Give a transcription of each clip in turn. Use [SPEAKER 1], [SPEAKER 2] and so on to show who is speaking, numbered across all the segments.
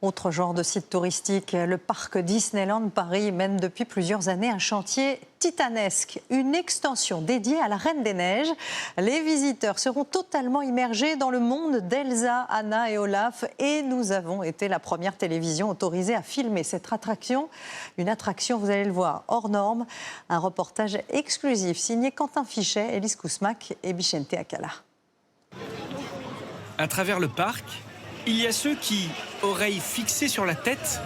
[SPEAKER 1] Autre genre de site touristique, le parc Disneyland Paris mène depuis plusieurs années un chantier titanesque, une extension dédiée à la Reine des Neiges. Les visiteurs seront totalement immergés dans le monde d'Elsa, Anna et Olaf et nous avons été la première télévision autorisée à filmer cette attraction. Une attraction, vous allez le voir, hors norme. Un reportage exclusif signé Quentin Fichet, Élise Kousmac et Bichente Akala.
[SPEAKER 2] À travers le parc, il y a ceux qui, oreilles fixées sur la tête,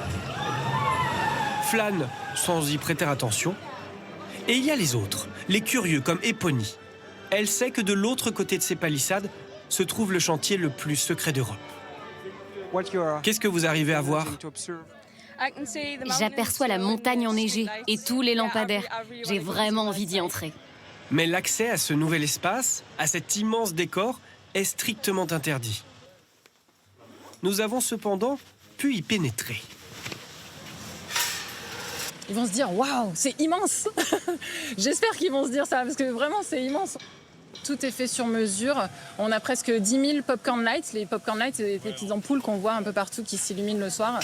[SPEAKER 2] flânent sans y prêter attention. Et il y a les autres, les curieux comme Epony. Elle sait que de l'autre côté de ces palissades se trouve le chantier le plus secret d'Europe. Qu'est-ce que vous arrivez à voir ?
[SPEAKER 3] J'aperçois la montagne enneigée et tous les lampadaires. J'ai vraiment envie d'y entrer.
[SPEAKER 2] Mais l'accès à ce nouvel espace, à cet immense décor, est strictement interdit. Nous avons cependant pu y pénétrer.
[SPEAKER 4] Ils vont se dire « Waouh, c'est immense !» J'espère qu'ils vont se dire ça, parce que vraiment, c'est immense. Tout est fait sur mesure. On a presque 10 000 popcorn lights. Les popcorn lights, c'est des petites ampoules qu'on voit un peu partout qui s'illuminent le soir.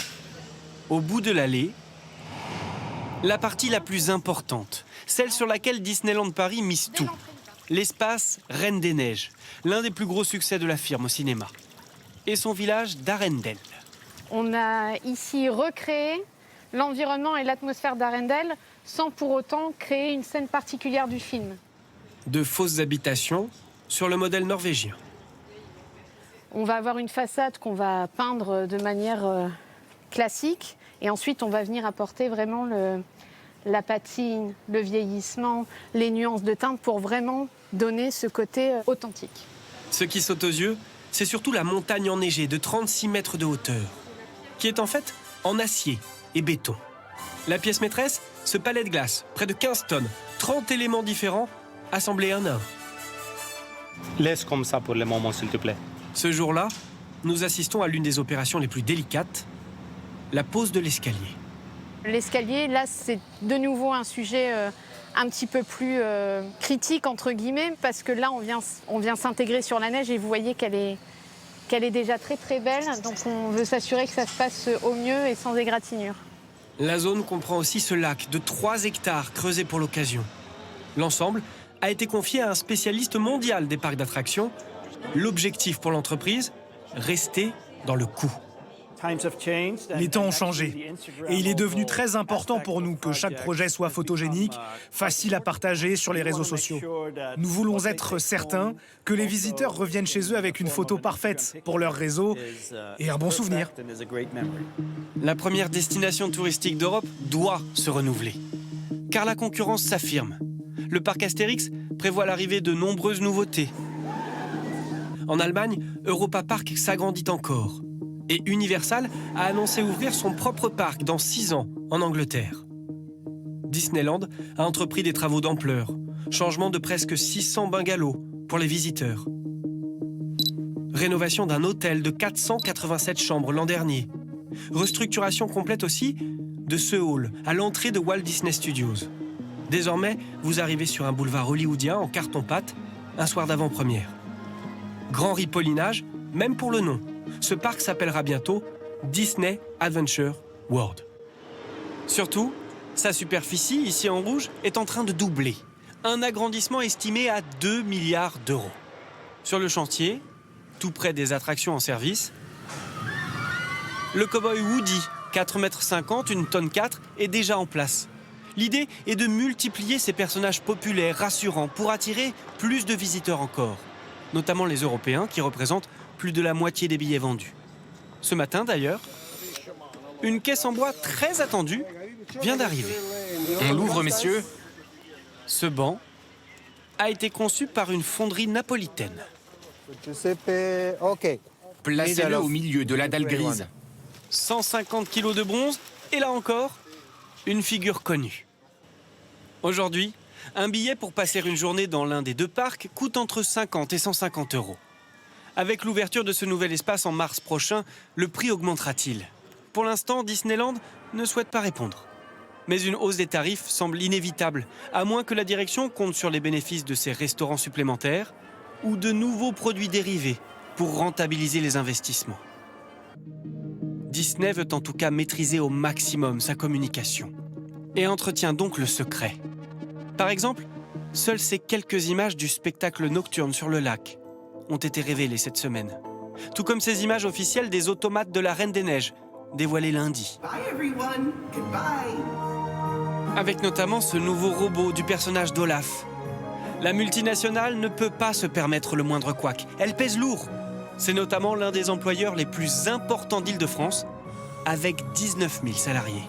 [SPEAKER 2] Au bout de l'allée, la partie la plus importante, celle sur laquelle Disneyland Paris mise tout. L'espace Reine des Neiges, l'un des plus gros succès de la firme au cinéma. Et son village d'Arendelle.
[SPEAKER 5] On a ici recréé l'environnement et l'atmosphère d'Arendelle sans pour autant créer une scène particulière du film.
[SPEAKER 2] De fausses habitations sur le modèle norvégien.
[SPEAKER 5] On va avoir une façade qu'on va peindre de manière classique et ensuite on va venir apporter vraiment la patine, le vieillissement, les nuances de teinte pour vraiment donner ce côté authentique.
[SPEAKER 2] Ce qui saute aux yeux, c'est surtout la montagne enneigée de 36 mètres de hauteur, qui est en fait en acier et béton. La pièce maîtresse, ce palais de glace, près de 15 tonnes, 30 éléments différents, assemblés un à un.
[SPEAKER 6] Laisse comme ça pour le moment, s'il te plaît.
[SPEAKER 2] Ce jour-là, nous assistons à l'une des opérations les plus délicates, la pose de l'escalier.
[SPEAKER 5] L'escalier, là, c'est de nouveau un sujet un petit peu plus critique, entre guillemets, parce que là, on vient s'intégrer sur la neige et vous voyez qu'elle est déjà très très belle. Donc on veut s'assurer que ça se passe au mieux et sans égratignure.
[SPEAKER 2] La zone comprend aussi ce lac de 3 hectares creusé pour l'occasion. L'ensemble a été confié à un spécialiste mondial des parcs d'attractions. L'objectif pour l'entreprise, rester dans le coup.
[SPEAKER 7] Les temps ont changé et il est devenu très important pour nous que chaque projet soit photogénique, facile à partager sur les réseaux sociaux. Nous voulons être certains que les visiteurs reviennent chez eux avec une photo parfaite pour leur réseau et un bon souvenir.
[SPEAKER 2] La première destination touristique d'Europe doit se renouveler, car la concurrence s'affirme. Le parc Astérix prévoit l'arrivée de nombreuses nouveautés. En Allemagne, Europa Park s'agrandit encore. Et Universal a annoncé ouvrir son propre parc dans 6 ans en Angleterre. Disneyland a entrepris des travaux d'ampleur, changement de presque 600 bungalows pour les visiteurs. Rénovation d'un hôtel de 487 chambres l'an dernier. Restructuration complète aussi de ce hall à l'entrée de Walt Disney Studios. Désormais, vous arrivez sur un boulevard hollywoodien en carton-pâte, un soir d'avant-première. Grand ripollinage, même pour le nom. Ce parc s'appellera bientôt Disney Adventure World. Surtout, sa superficie, ici en rouge, est en train de doubler. Un agrandissement estimé à 2 milliards d'euros. Sur le chantier, tout près des attractions en service, le cow-boy Woody, 4,50 m, 1,4 tonne, est déjà en place. L'idée est de multiplier ces personnages populaires, rassurants, pour attirer plus de visiteurs encore. Notamment les Européens, qui représentent plus de la moitié des billets vendus. Ce matin, d'ailleurs, une caisse en bois très attendue vient d'arriver.
[SPEAKER 8] On l'ouvre, messieurs.
[SPEAKER 2] Ce banc a été conçu par une fonderie napolitaine.
[SPEAKER 8] Placez-le au milieu de la dalle grise.
[SPEAKER 2] 150 kilos de bronze, et là encore, une figure connue. Aujourd'hui, un billet pour passer une journée dans l'un des 2 parcs coûte entre 50 et 150 euros. Avec l'ouverture de ce nouvel espace en mars prochain, le prix augmentera-t-il? Pour l'instant, Disneyland ne souhaite pas répondre. Mais une hausse des tarifs semble inévitable, à moins que la direction compte sur les bénéfices de ces restaurants supplémentaires ou de nouveaux produits dérivés pour rentabiliser les investissements. Disney veut en tout cas maîtriser au maximum sa communication et entretient donc le secret. Par exemple, seules ces quelques images du spectacle nocturne sur le lac ont été révélées cette semaine. Tout comme ces images officielles des automates de la Reine des Neiges, dévoilées lundi. Avec notamment ce nouveau robot du personnage d'Olaf. La multinationale ne peut pas se permettre le moindre couac. Elle pèse lourd. C'est notamment l'un des employeurs les plus importants d'Île-de-France, avec 19 000 salariés.